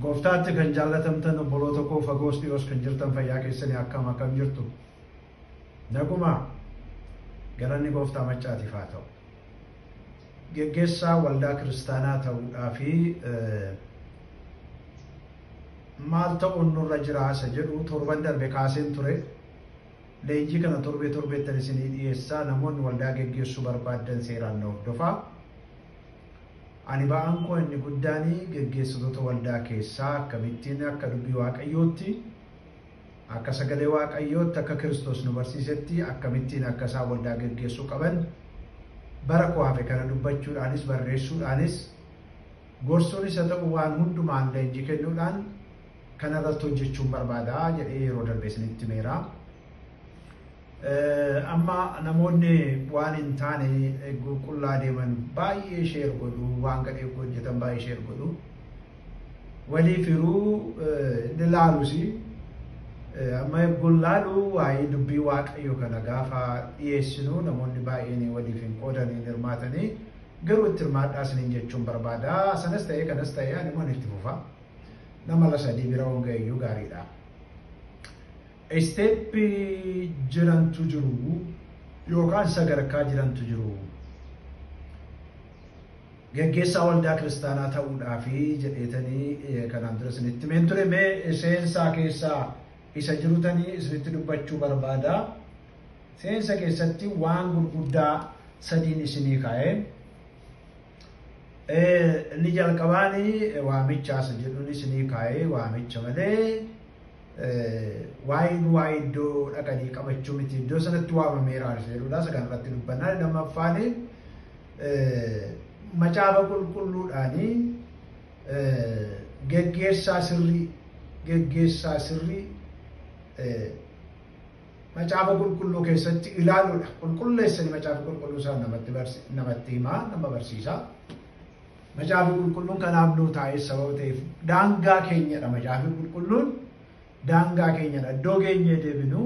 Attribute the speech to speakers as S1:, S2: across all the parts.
S1: Gooftaatti kan jaallatamtan obboloota koo fagoos dhiyoos kan jirtan fayyaa keessanii akkam jirtu. Naguma galanni gooftaa machaatiif haa ta'u. Geggeessaa waldaa kiristaanaa ta'uudhaa fi maal ta'uun nurra jira isa jedhu torban darbe kaaseen ture. Leenjii kana torbeettan isinii dhiyeessaa namoonni waldaa geggeessuu barbaadan seeraan na hordofaa. Ani ba'aan koo inni guddaan geggeessitoota waldaa keessaa akkamittiin akka dubbii waaqayyootti akka sagalee waaqayyootti akka Kiristoos nu barsiisetti akkamittiin akka isaan waldaa geggeessuu qaban bara koo hafe kana dubbachuudhaanis barreessuudhaanis gorsuunis haa ta'u waan hundumaan leenjii kennuudhaan kanarratti hojjechuun barbaada jedhee yeroo darbe isinitti himeera. Amma namoonni waan hin taane qullaa deeman baay'ee sheer godhu waan gadhee hojjetan baay'ee sheer godhu waliif hiruu ni laalusi amma gullaalu waa'ee dubbii waaqayyo kana gaafa dhiyeessinu namoonni baay'een waliif hin qoodanii hirmaatanii garuu itti hirmaadhaa isiniin jechuun barbaada. Sanas ta'ee kanas ta'ee ani mana itti fufa nama la sadii bira hongayyuu gaariidha. Steppi jirantu jiru yookaan sadarkaa jirantu jiru. Geggeessaa waldaa kiristaanaa ta'uudhaa fi jedheetanii kanaan dura isinitti himeen ture. Mee seensaa keessaa isa jirutanii isinitti dubbachuu barbaada. Seensa keessatti waan gurguddaa sadiin isinii kaa'e. Inni jalqabaanii waamicha isa jedhuun isinii kaa'e waamicha malee. Waa'ee iddoo dhaqanii qabachuu miti iddoo sanatti waamameera jedhudha. Sagan irratti dubbannaa lammaffaanii macaafa qulqulluudhaanii geggeessaa sirrii macaafa qulqulluu keessatti ilaaluudha. Qulqulleessanii macaafa qulqulluu isaa namatti himaa nama barsiisa. Macaafi qulqulluun kanaaf nuu taa'ee sababa ta'eef daangaa keenyadha. Macaafi qulqulluun daangaa keenyadha. Iddoo keenyee deebinu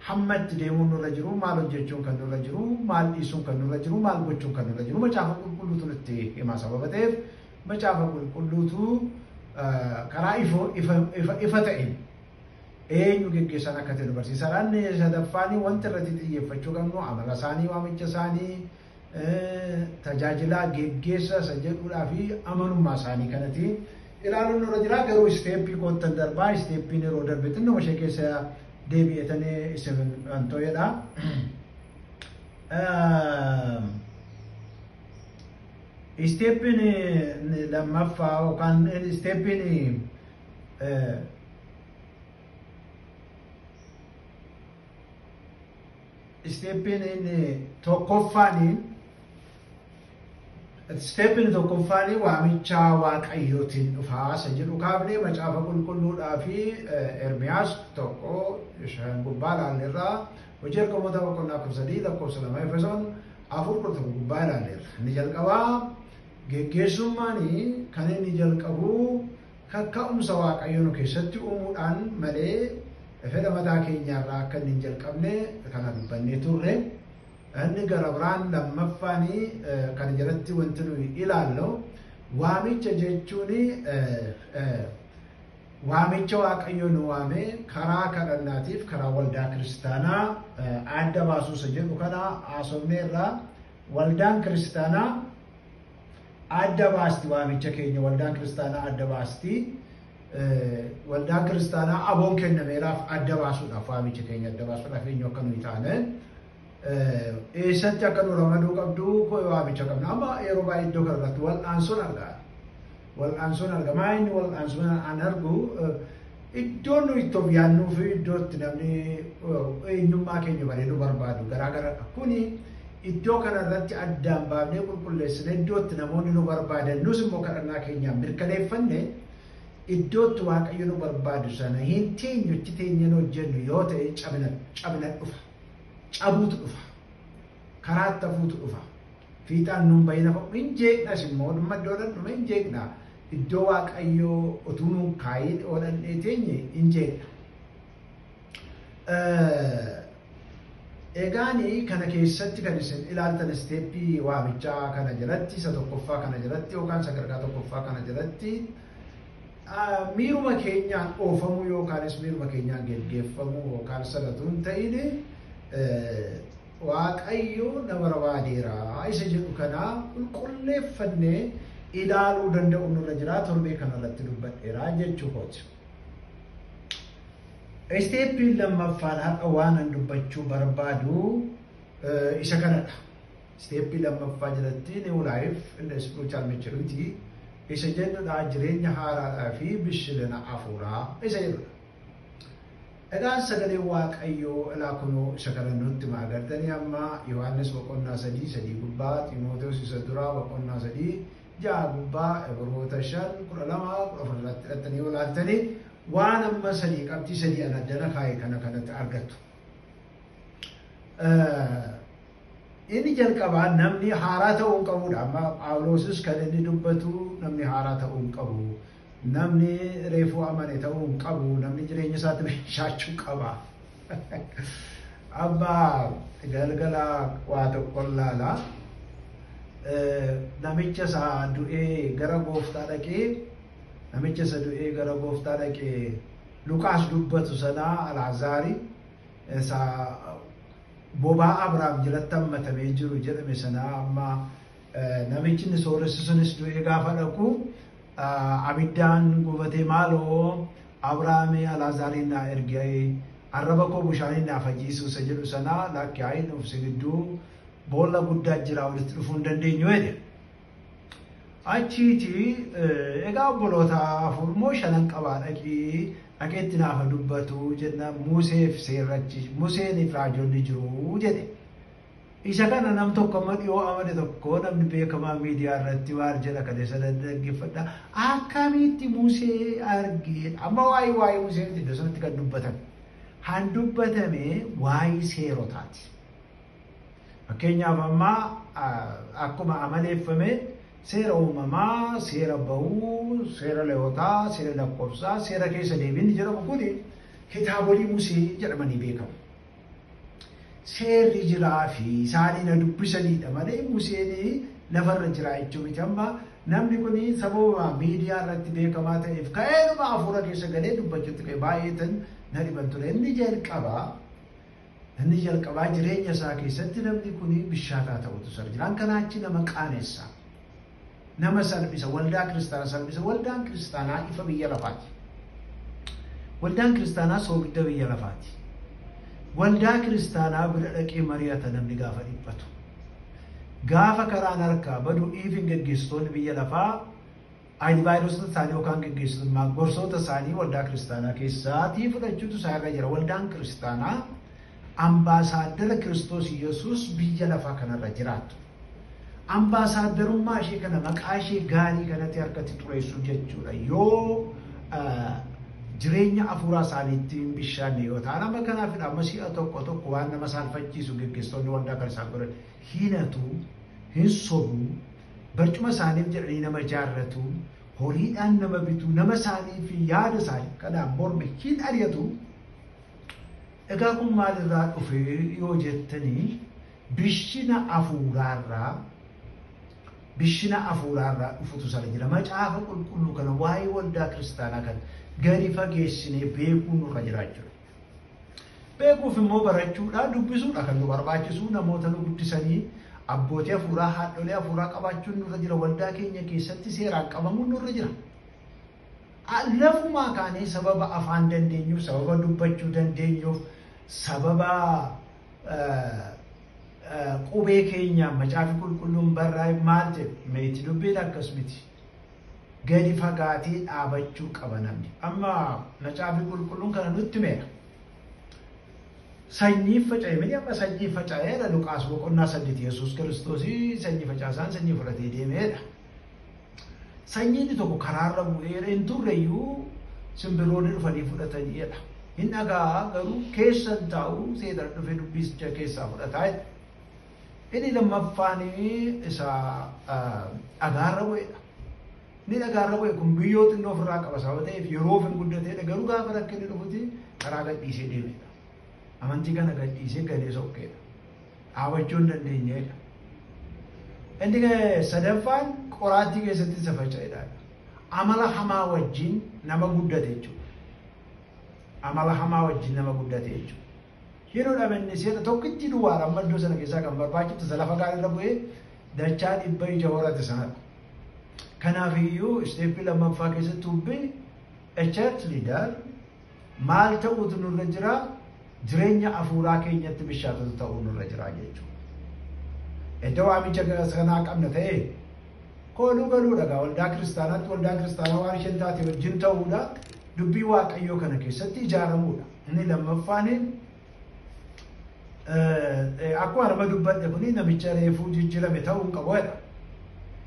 S1: hammatti deemuun nurra jiru, maal hojjechuun kan nurra jiru, maal dhiisuun kan nurra jiru, maal gochuun kan nurra jiru macaafa qulqulluutu nutti himaa sababa ta'eef macaafa qulqulluutu karaa ifa ta'een eenyu geggeessan akka ta'e nu barsiisa. Sadaffaanii wanti irratti xiyyeeffachuu qabnu amala isaanii, waamicha isaanii, tajaajilaa geggeessa isa jedhuudhaa fi amanummaa isaanii kanatti ilaaluun nurra jira. Garuu isteeppii koottan darbaa isteeppiin yeroo darbe xinnoo ishee keessa deebi'etanii isin antooyedha. Isteeppiin lammaffaa yookaan isteeppiin tokkoffaanii Stepin tokkoffaanii waamicha waaqayyootiin dhufaa isa jedhu kaafnee macaafa qulqulluudhaa fi Ermiyaas tokko isaan gubbaa ilaalleerra. Hojii ergamoota boqonnaa 3 lakkoofsa 2 Efesoon 4 gubbaa ilaalleerra. Inni jalqabaa geggeessummaanii kan inni jalqabu kakka'umsa waaqayyoo nu keessatti uumuudhaan malee fedha mataa keenyaarraa akka inni hin jalqabne kana dubbannee turre. Inni gara biraan lammaffaanii kan jalatti wanti nuyi ilaallu waamicha jechuun waamicha waaqayyo nu waame karaa kadhannaatiif karaa waldaa kiristaanaa adda baasuu isa jedhu kana haasofneerra. Waldaan kiristaanaa adda baasti waamicha keenya. Waldaan kiristaanaa adda baasti. Waldaan kiristaanaa aboon kennameeraaf adda baasuudhaaf waamicha keenya adda baasuudhaaf eenyu akka nuyi taane eessatti akka nu ramaduu qabdu waamicha qabna. Amma yeroo baay'ee iddoo kanarratti wal'aansoon argaa. Wal'aansoon argamaa. Inni wal'aansoon an argu iddoon nu itti of yaannuu fi iddootti namni eenyummaa keenya bareedu barbaadu garaagaradha. Kuni iddoo kanarratti addaan baafnee qulqulleessine iddootti namoonni nu barbaadan nus immoo kadhannaa keenyaan mirkaneeffanne iddootti waaqayyo nu barbaadu sana hin teenyutti teenyeen hojjennu yoo ta'e cabina dhufa. Cabuutu dhufa. Karaatti hafuutu dhufa. Fiixaan nuun baay'ina fa'u hin jeeqnas immoo dhumma iddoodhaan dhuma hin jeeqna. Iddoo waaqayyoo utuu nuun kaayee oolannee teenye hin jeeqna. Egaanii kana keessatti kan isin ilaaltan isteeppii waamichaa kana jalatti isa tokkoffaa kana jalatti yookaan sadarkaa tokkoffaa kana jalatti miiruma keenyaan oofamu yookaanis miiruma keenyaan geggeeffamu yookaan sanatuun ta'ini waaqayyo nama barbaadeera isa jedhu kana qulqulleeffannee ilaaluu danda'u nurra jira torbee kanarratti dubbadheera jechuudha. Isteeppiin lammaffaan har'a waan an dubbachuu barbaadu isa kanadha. Isteeppii lammaffaa jalatti new life in the spiritual maturity isa jedhudha jireenya haaraadhaa fi bishilina hafuuraa isa jedhudha. Egaan sagalee waaqayyoo ilaa kunoo isa kana nutti maagartanii amma Yohaannis boqonnaa 3 gubbaa Xiimotewos isa duraa boqonnaa 3 6 gubbaa Ibroota 5:12 irratti hidhattanii olaaltanii waan amma sadii qabxii sadii an addana kaa'e kanatti argattu. Inni jalqabaa namni haaraa ta'uu hin qabudha. Amma Phaawulosis kan inni dubbatu namni haaraa ta'uu hin qabu. Namni reefuu amane ta'uu hin qabu. Namni jireenya isaatti meeshaachuu qaba. Amma galgala waa tokko laala. Namicha isaa du'ee gara gooftaa dhaqee Luqaas dubbatu sanaa Alaazaari isaa bobaa Abrahaam jalatti hammatamee jiru jedhame sanaa amma namichi inni sooressi sunis du'ee gaafa dhaqu abiddaan gubatee maaloo Abrahaamii Alaazaariin naa ergee arraba koo bishaaniin naa fayyisuu isa jedhu sanaa lakki hayi dhufsi gidduu boolla guddaa jira walitti dhufuu hin dandeenyu jedhe. Achiiti egaa obboloota afur moo shanan qabaa dhaqeetti naafa dubbatu jenna Museeniif raajonni jiru jedhe. Isa kana nam tokko amma dhiyoo amane tokko namni beekamaa miidiyaa irratti waan jedha kan isa dhaggeeffadha. Akkamitti Musee argee amma waa'ee Musee iddoo sanatti kan dubbatan. Han dubbatame waa'ee seerotaati. Fakkeenyaaf amma akkuma amaleeffame seera uumamaa, seera bahuu, seera leewotaa, seera lakkoofsaa, seera keessa deebiin jedhamu kuni kitaabolii Musee jedhamanii beekamu. Seerri jiraa fi isaanii na dubbisanidha malee Museen lafarra jira jechuun miti. Amma namni kuni sababa miidiyaa irratti beekamaa ta'eef ka'eenuma hafuura keessa galee dubbachuutti ka'e baay'eetan na dhiban ture. Inni jalqabaa jireenya isaa keessatti namni kuni bishaataa ta'utu sar jiraan kanaa achi nama qaaneessa. Nama salphisa waldaa kiristaanaa salphisa. Waldaan kiristaanaa ifa biyya lafaati. Waldaan kiristaanaa soogidda biyya lafaati. Waldaa kiristaanaa bira dhaqee mari'ata namni gaafa dhiphatu. Gaafa karaan harkaa badu dhiifin gaggeessitoonni biyya lafaa antivaayirasota isaanii yookaan gaggeessitoonni gorsoota isaanii waldaa kiristaanaa keessaatii fudhachuutu isaarra jira. Waldaan kiristaanaa ambaasaadara Kiristoos Yesuus biyya lafaa kanarra jiraatu. Ambaasaaddarummaa ishee kana maqaa ishee gaarii kanatti harkatti xureessuu jechuudha. Yoo jireenya hafuuraa isaaniitti hin bishaanne yoo ta'an amma kanaaf amma si'a tokko waan nama saalfachiisu gaggeessitoonni waldaa kan isaan godhan hinatu, hin sobu, barcuma isaaniif jedhanii nama jaarratu, horiidhaan nama bitu, nama isaanii fi yaada isaanii kanaan morme hin ari'atu. Egaa kun maalirraa dhufe yoo jettanii bishina hafuuraarraa dhufutu sana jira. Macaafa qulqulluu kana waa'ee waldaa kiristaanaa kana gadi fageessinee beekuu nurra jiraachudha. Beekuuf immoo barachuudhaan dubbisuudha kan nu barbaachisu. Namoota nu guddisanii abbootii hafuuraa, haadholee hafuuraa qabaachuun nurra jira. Waldaa keenya keessatti seeraan qabamuun nurra jira. Lafumaa kaanee sababa afaan dandeenyuuf, sababa dubbachuu dandeenyuuf, sababa qubee keenya macaafi qulqulluun barraa'e maal jedhu meetii dubbiin akkas miti. Gadi fagaatee dhaabachuu qaba namni. Amma macaafi qulqulluun kana nutti meera. Sanyii faca'e miti amma sanyii faca'eedha. Luqaas boqonnaa 8 Yesuus Kiristoos sanyii facaasaan sanyii fudhatee deemeedha. Sanyiin tokko karaarra bu'ee hin turreyyuu simbirroonni dhufanii fudhataniidha. Hin dhagaa garuu keessan taa'u seetan dhufee dubbisicha keessaa fudhataa. Inni lammaffaan isa dhagaarra bu'eedha. Inni dhagaarra bu'e kun biyyoo xinnoo ofirraa qaba sababa ta'eef yeroof hin guddateedha. Garuu gaafa rakkinni dhufuti karaa gadhiisee deemeedha. Amantii kana gadhiisee galee soqqeedha. Dhaabachuu hin dandeenyeedha. Inni sadaffaan qoraattii keessatti isa faca'eedha. amala hamaa wajjin nama guddate jechuudha. Amala hamaa wajjin nama guddate jechuudha. Yeroo dhaabbanni seera tokkitti duwwaadha amma iddoo sana keessaa kan barbaachisu isa lafa gaarii irra bu'ee dachaa dhibba ija horate sanadha. Kanaafiyyuu isteeppii lammaffaa keessatti hubbee a church leader maal ta'uutu nurra jira jireenya afuuraa keenyatti bishaatota ta'uu nurra jira jechuudha. Iddoo waamicha sanaa qabna ta'e kooluu galuudha waldaa kiristaanaatti waldaa kiristaanaa waan isheen taate wajjin ta'uudha dubbii waaqayyoo kana keessatti ijaaramuudha. Inni lammaffaan akkuma nama dubbadhe kuni namicha reefuu jijjiirame ta'uu hin qabuudha.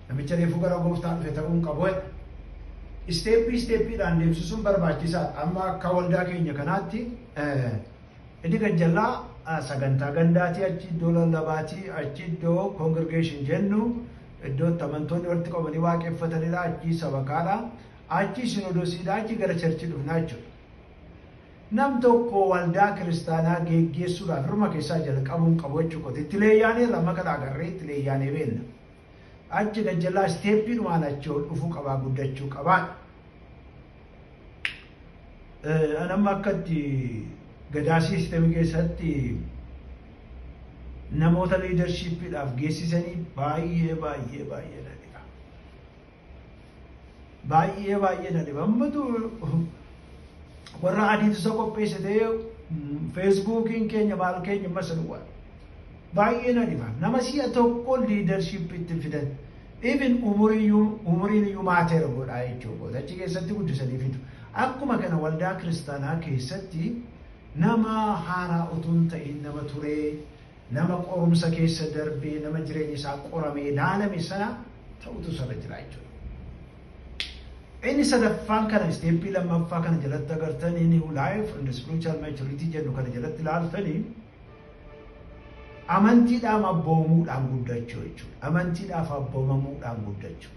S1: Namicha reefuu gara gooftaa dhufe ta'uu hin qabuudha. Isteeppiidhaan deemsisuun barbaachisaadha. Amma akka waldaa keenya kanaatti inni gajjallaa sagantaa gandaatii achi iddoo lallabaatii achi iddoo congregation jennu iddoo amantoonni walitti qabamanii waaqeffatanidha achi sabakaadha achi sinodosiidha achi gara charchii dhufnaa jechuudha. Nam tokko waldaa kiristaanaa geggeessuudhaaf hirma keessaa jalqabuun qabu jechuudha. Itti leeyyaanee lama kana agarree itti leeyyaanee beenna. Achi gajjallaa isteeppiidhumaan achi ol dhufuu qabaa guddachuu qabaa. Anamma akkatti gadaa siistemii keessatti namoota liidarshiippiidhaaf geessisanii baay'ee na dhiba. Baay'ee na dhiba. Ammatu warra adiitu isa qopheessitee feesbuukiin keenya maal keenya masaluwwan baay'ee na dhiba. Nama si'a tokko liidarshiippiitti fidan. Even umuriin iyyuu maateera godhaa jechuudha. Achi keessatti guddisanii fidu. Akkuma kana waldaa kiristaanaa keessatti nama haaraa utuu hin ta'in nama turee nama qorumsa keessa darbee nama jireenya isaa qoramee ilaalame sana ta'utu sirra jira jechuudha. Inni sadaffaan kana isteeppii lammaffaa kana jalatti agartan inni life and spiritual maturity jennu kana jalatti ilaaltanii amantiidhaan abboomamuudhaan guddachuu jechuudha. Amantiidhaaf abboomamuudhaan guddachuu.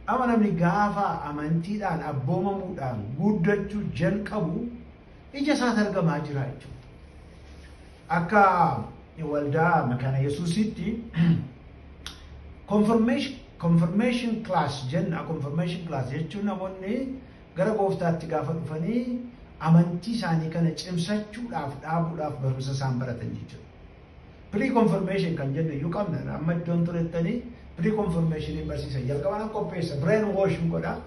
S1: Amma namni gaafa amantiidhaan abboomamuudhaan guddachuu jalqabu ija isaatti argamaa jira jechuudha. Akka waldaa makaana Yesuusitti confirmation class jenna. Confirmation class jechuun namoonni gara gooftaatti gaafa dhufanii amantii isaanii kana cimsachuudhaaf dhaabuudhaaf barumsa isaan baratan jechuudha. Pre-confirmation kan jennu iyyuu qabna. Amma iddoon turettanii pre-confirmation barsiisan jalqabaan qopheessa brain wash godha.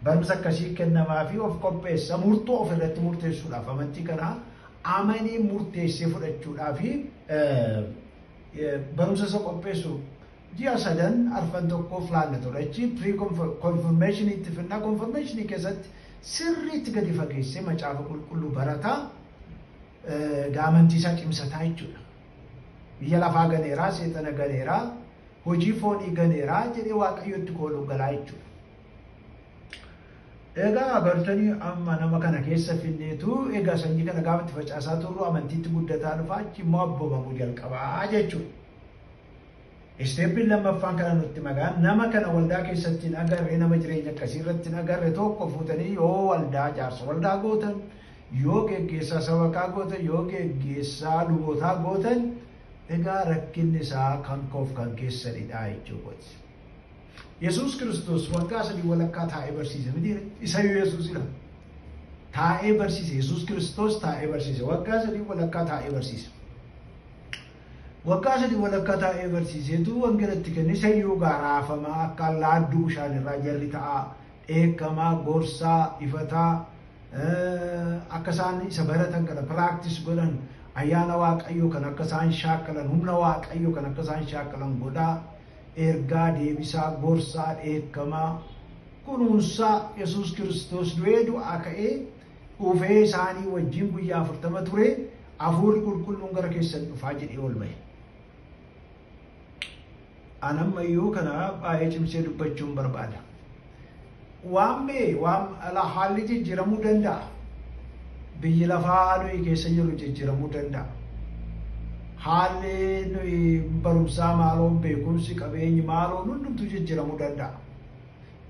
S1: Barumsa akkasii kennamaa fi of qopheessa murtoo of irratti murteessuudhaaf amantii kana amanii murteessee fudhachuudhaaf barumsa isa qopheessu ji'a sadan arfan tokkoof laannatudha. Achi pre-confirmation itti finnaa confirmation keessatti sirriitti gadi fageessee macaafa qulqulluu barataa amantii isaa cimsataa jechuudha. Biyya lafaa ganeeraa, seexana ganeeraa, hojii foonii ganeeraa jedhee waaqayyotti kooluu galaa jechuudha. Egaa agartanii amma nama kana keessa finneetu egaa sanyii kana gaafa itti facaasaa turru amantiitti guddataa dhufa achi immoo abboomamuu jalqabaa jechuudha. Isteeppiin lammaffaan kana nutti magaan nama kana waldaa keessatti hin agarre nama jireenya akkasii irratti hin agarre tokko fuutanii yoo waldaa jaarsa waldaa gootan yoo geggeessaa sabakaa gootan yoo geggeessaa lubootaa gootan egaa rakkinni isaa kan koof kan keessanidha jechuudha. Yesuus Kiristoos waggaa sadii walakkaa taa'ee barsiise mitiire isayyuu Yesuusidha. Taa'ee barsiise Yesuus Kiristoos taa'ee barsiise waggaa sadii walakkaa taa'ee barsiise. Waggaa sadii walakkaa taa'ee barsiiseetu wangeelatti kenne isayyuu gaaraafamaa akka laadduu bishaan irraa jarri ta'a dheekkamaa gorsaa ifataa akka isaan isa baratan kana practice godhan ayyaana waaqayyoo kan akka isaan shaakkalan humna waaqayyoo kan akka isaan shaakkalan godhaa. Ergaa deebisaa gorsaa dheekkamaa kunuunsaa Yesuus Kiristoos du'ee du'aa ka'ee dhufee isaanii wajjin guyyaa 40 ture hafuurri qulqulluun gara keessan dhufaa jedhee ol ba'e. Anammayyuu kana baay'ee cimsee dubbachuun barbaada. Waan haalli jijjiiramuu danda'a. Biyyi lafaa nuyi keessa jiru jijjiiramuu danda'a. Haalli nuyi barumsaa maaloo beekumsi qabeenyi maaloo hundumtuu jijjiiramuu danda'a.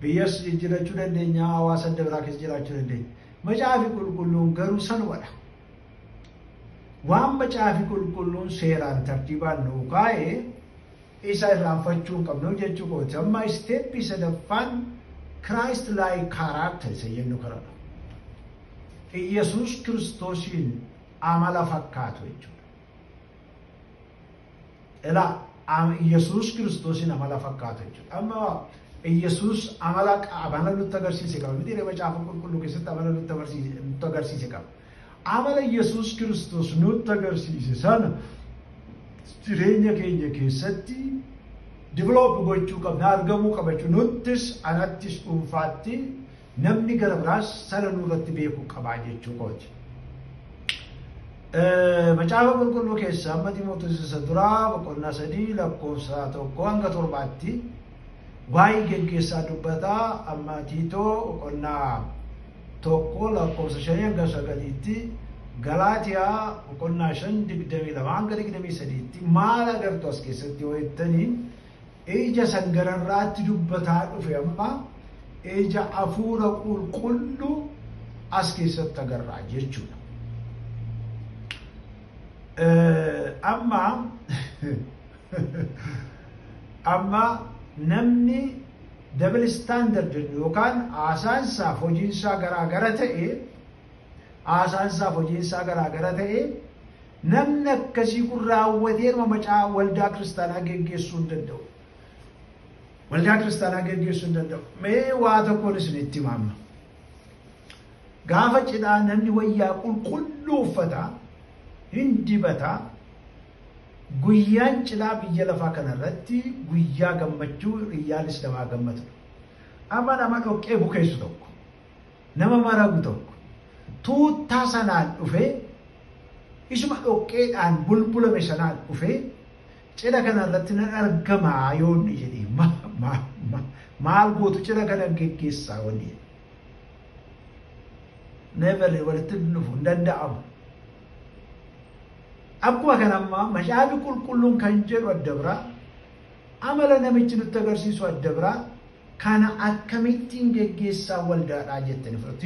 S1: Biyyas jijjiirachuu dandeenya hawaasa adda biraa keessa jiraachuu dandeenya. Macaafi qulqulluun garuu sanumadha. Waan macaafi qulqulluun seeraan tartiibaan nuu kaa'ee isa irraanfachuu hin qabnu jechuu kooti. Amma isteeppii sadaffaan Christ-like character isa jennu kanadha. Yesus Kiristoosin amala fakkaatu jechuudha. Yesus Kiristoosin amala fakkaatu jechuudha. Amma Yesus amala nutti agarsiise qaba. Miti macaafa qulqulluu keessatti amala nutti agarsiise qaba. Amala Yesus Kiristoos nutti agarsiise sana jireenya keenya keessatti develop gochuu qabna, argamuu qabachuu nuttis anattis dhuunfaatti namni gara biraas sana nurratti beekuu qabaa jechuu kooti. Macaafa qulqulluu keessaa amma Xiimotewos isa duraa boqonnaa 3 lakkoofsa 1 hanga 7tti waa'ee geggeessaa dubbataa. Amma Tiitoo boqonnaa 1 lakkoofsa 5 hanga 9tti, Galaatiyaa boqonnaa 5:22 hanga 23tti maal agartu as keessatti yoo jettanii ija sangararraatti dubbataa dhufe amma ija hafuura qulqulluu as keessatti agarraa jechuudha. Amma namni double standard yookaan haasaansaaf hojiinsaa garaagara ta'e namni akkasii kun raawwatee macaa waldaa kiristaanaa geggeessuu hin danda'u. Mee waa tokkoon isinitti himna. Gaafa cidhaa namni wayyaa qulqulluu uffata hin dibata. Guyyaan cidhaa biyya lafaa kanarratti guyyaa gammachuu riyyaanis namaa gammatu. Amma nama dhoqqee bukeessu tokko, nama maragu tokko tuuttaa sanaan dhufee isuma dhoqqeedhaan bulbulame sanaan dhufee cidha kanarratti nan argamaa yoo inni jedhee maal gootu cidha kana geggeessaa wanni jedhe. Never walitti dhufu hin danda'amu. Akkuma kanammaa macaafi qulqulluun kan jedhu adda biraa, amala namichi nutti agarsiisu adda biraa, kana akkamittiin geggeessaa waldaadhaa jettanii fudhatu.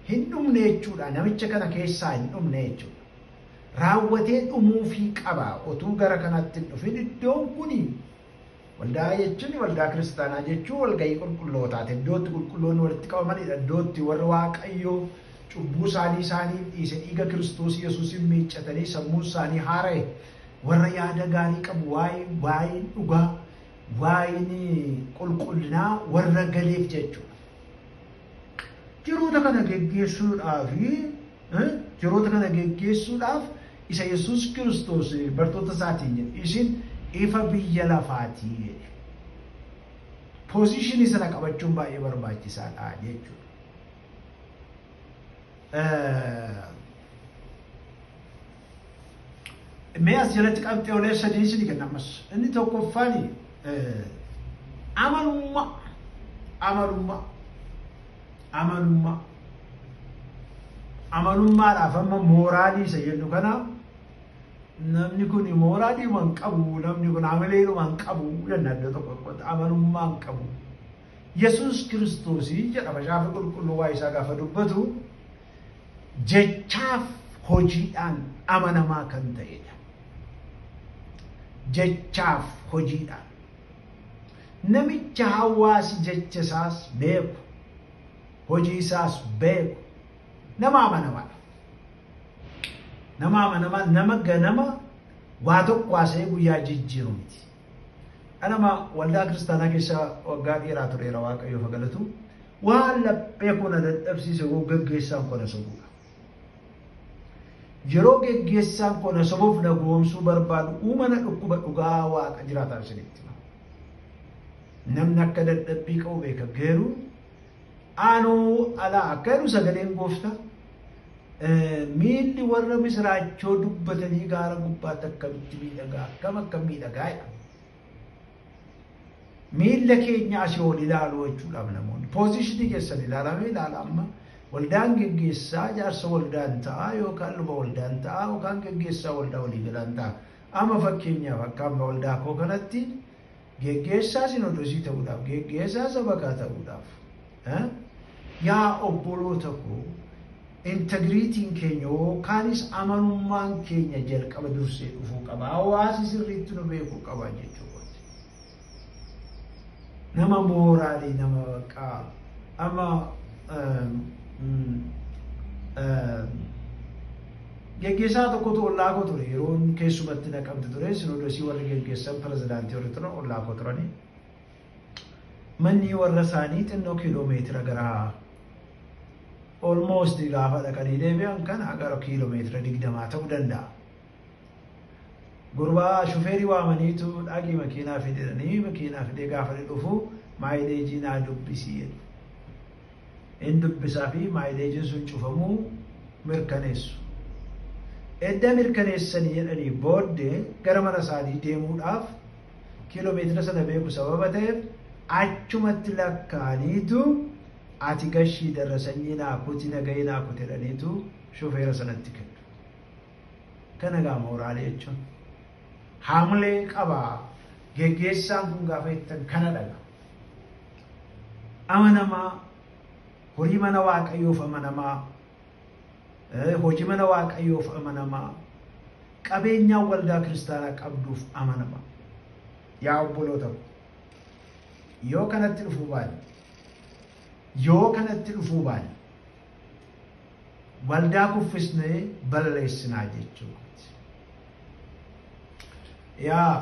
S1: Hin dhumne jechuudha. Namicha kana keessaa hin dhumne jechuudha. Raawwatee dhumuufii qaba. Otuu gara kanatti hin dhufin iddoon kuni waldaa jechuun waldaa kiristaanaa jechuun walgahii qulqullootaati. Iddootti qulqulloonni walitti qabamanidha. Iddootti warri Waaqayyoo cubbuu isaanii dhiise dhiiga Kiristoos Yesuusin miiccatanii sammuun isaanii haara'e warra yaada gaarii qabu waa'ee dhugaa waa'ee qulqullinaa warra galeef jechuudha. Jiroota kana geggeessuudhaaf isa Yesuus Kiristoos bartoota isaatiin jedhe isin ifa biyya lafaatii jedhe. Poozishinii sana qabachuun baay'ee barbaachisaadha jechuudha. Mee as jalatti qabxee olee sadii isin kennamas. Inni tokkoffaan amanummaadhaaf amma mooraalii isa jennu kana namni kun mooraalii man qabu, namni kun amaleeru man qabu jenna adda tokko amanummaa hin qabu. Yesuus Kiristoosii jedha macaafa qulqulluu waa isaa gaafa dubbatu jechaaf hojiidhaan amanamaa kan ta'edha. Jechaaf hojiidhaan namicha hawaasi jecha isaas beeku, hojii isaas beeku nama amanamaa. Nama ganama waa tokko haasa'ee guyyaa jijjiiru miti. Anama waldaa kiristaanaa keessa waggaa dheeraa tureera Waaqayyoof galatu. Waan laphee kuna dadhabsiise gaggeessaan kuna sobuudha. Yeroo geggeessaan kuna sobuuf na goomsuu barbaadu uumana dhukkuba dhugaa Waaqa jiraataa isinitti hima. Namni akka dadhabbii qabu beeka geeruu aanuu alaa akka jedhu sagaleen gooftaa miilli warra misraachoo dubbatanii gaara gubbaatti akkamitti miidhagaa akkam miidhagaadha. Miilla keenya asii ol ilaalu jechuudhaaf namoonni poozishinii keessan ilaalame amma waldaan geggeessaa jaarsa waldaan ta'a yookaan luba waldaan ta'a yookaan geggeessaa waldaa walii galaan ta'a. Amma fakkeenyaaf akka amma waldaa koo kanatti geggeessaa sinodosii ta'uudhaaf geggeessaa sabakaa ta'uudhaaf yaa obboloota koo integriitiin keenya yookaanis amanummaan keenya jalqaba dursee dhufuu qaba. Hawaasi sirriitti nu beekuu qaba jechuudha. nama mooraalii nama qaa amma geggeessaa tokkotu ollaa koo ture yeroon keessumatti naqamte ture sinoodosii warri geggeessan pirezidaantii warri turan ollaa koo turani manni warra isaanii xinnoo kiiloomeetira gara almost gaafa dhaqanii deebi'an kana gara kiiloomeetira 20 ta'uu danda'a. Gurbaa shufeerii waamaniitu dhaqii makiinaa fidanii makiinaa fidee gaafa dhufu maayileejii naa dubbisii jedhu. Inni dubbisaa fi maayileejiin sun cufamuu mirkaneessu. Edda mirkaneessanii jedhanii booddee gara mana isaanii deemuudhaaf kiiloomeetira sana beeku sababa ta'eef achumatti lakkaaniitu ati gashii darasanii naakuti nagahee naakuti jedhaniitu shufeera sanatti kennu. Kana gaa mooraalee jechuun haamlee qabaa geggeessaan kun gaafa jettan kana dhaga. Amanamaa horii mana waaqayyoof amanamaa hojii mana waaqayyoof amanamaa qabeenyaa waldaa kiristaanaa qabduuf amanamaa. Yaa obboloota yoo kanatti dhufuu baanne waldaa kuffisnee balleessinaa jechuudha. Yaa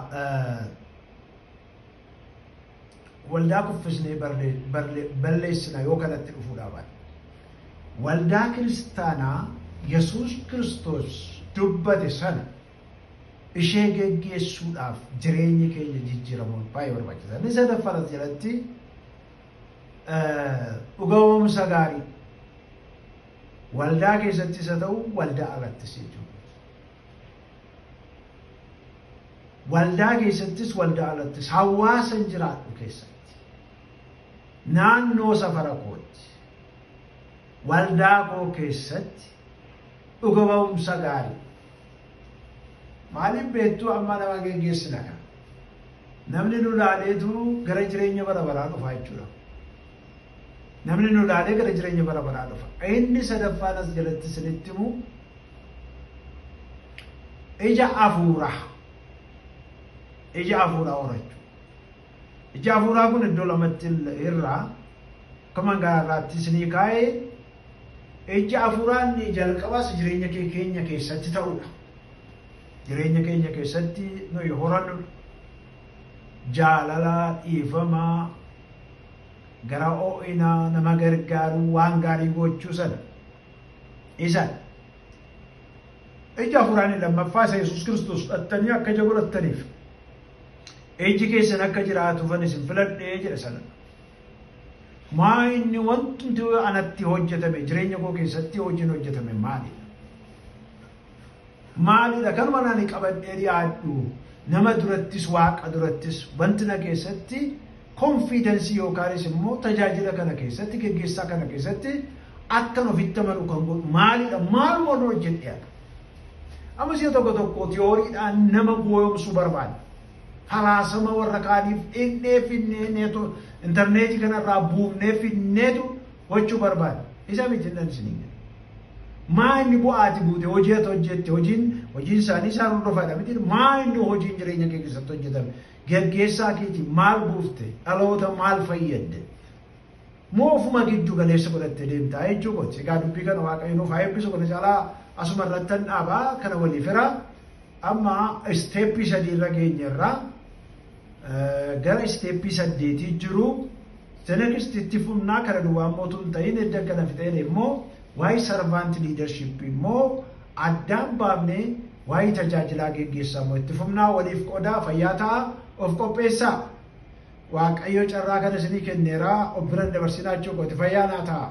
S1: waldaa kuffisnee balleessinaa yoo kanatti dhufuu baanne waldaa kiristaanaa Yesuus Kiristoos dubbate sana ishee geggeessuudhaaf jireenyi keenya jijjiiramuun baay'ee barbaachisaa. Inni sadaffaa jalatti dhugoomsa gaarii waldaa keessattis haa ta'u waldaa alattis jechuudha. Waldaa keessattis waldaa alattis hawaasa jiraadhu keessatti naannoo safara kootti waldaa koo keessatti dhugoomsa gaarii maaliif beektuu amma nama geggeessina kan namni nu laaleetu gara jireenya bara baraa dhufa jechuudha. Namni nu laalee gara jireenya bara baraa dhufa. Inni sadaffaan as jalatti isinitti himu ija afuuraa horachuu. Ija afuuraa kun iddoo lamatti irraa akkuma gaarraatti isinii kaa'ee ija afuuraan jalqabaas jireenya keenya keessatti ta'udha. Jireenya keenya keessatti nuyi horannu jaalala dhiifamaa gara oo'inaa nama gargaaru waan gaarii gochuu sana isan ija afuuraan lammaffaa isa Yesuus Kiristoos fudhattanii akka ija godhattaniif iji keessan akka jiraatuufan isin filadhee jedha sana. Maa inni wanti anatti hojjetame jireenya koo keessatti hojiin hojjetame maalidha? Maalidha kanuma nani qabadhee dhiyaadhu nama durattis waaqa durattis wanti na keessatti confidence yookaanis immoo tajaajila kana keessatti geggeessaa kana keessatti akkan ofitti amanu kan godhu maalidha? Maal waan hojjedhe? Amma siya tokko tiyooriidhaan nama gooyomsuu barbaada. Falaasama warra kaaniif finneetu intarneetii kanarraa buufnee finneetu gochuu barbaada. Isa miti nan isiniin. Maa inni bu'aati buute hojii ati hojjette hojiin isaanii isaan hordofadha miti. Maa inni hojiin jireenya kee keessatti hojjetame geggeessaa keetii maal buufte dhaloota maal fayyadde moo ofuma giddu galeessa godhattee deemtaa jechuudha. Egaa dubbii kana waaqayyo nuuf haa eebbisu kana caalaa asuma irrattan dhaabaa kana waliif hira amma isteeppii 3 irra geenyerraa gara isteeppii 8 jiru senekistitti fumnaa kana duwwaa mootuu hin ta'in edda kana fixeen immoo waa'ee servant leadership immoo addaan baafnee waa'ee tajaajilaa geggeessamu itti fumnaa waliif qoodaa fayyaa ta'a of qopheessaa. Waaqayyo carraa kana isinii kenneeraa of biran dabarsinaa jechuudha. Fayyaa naa ta'a.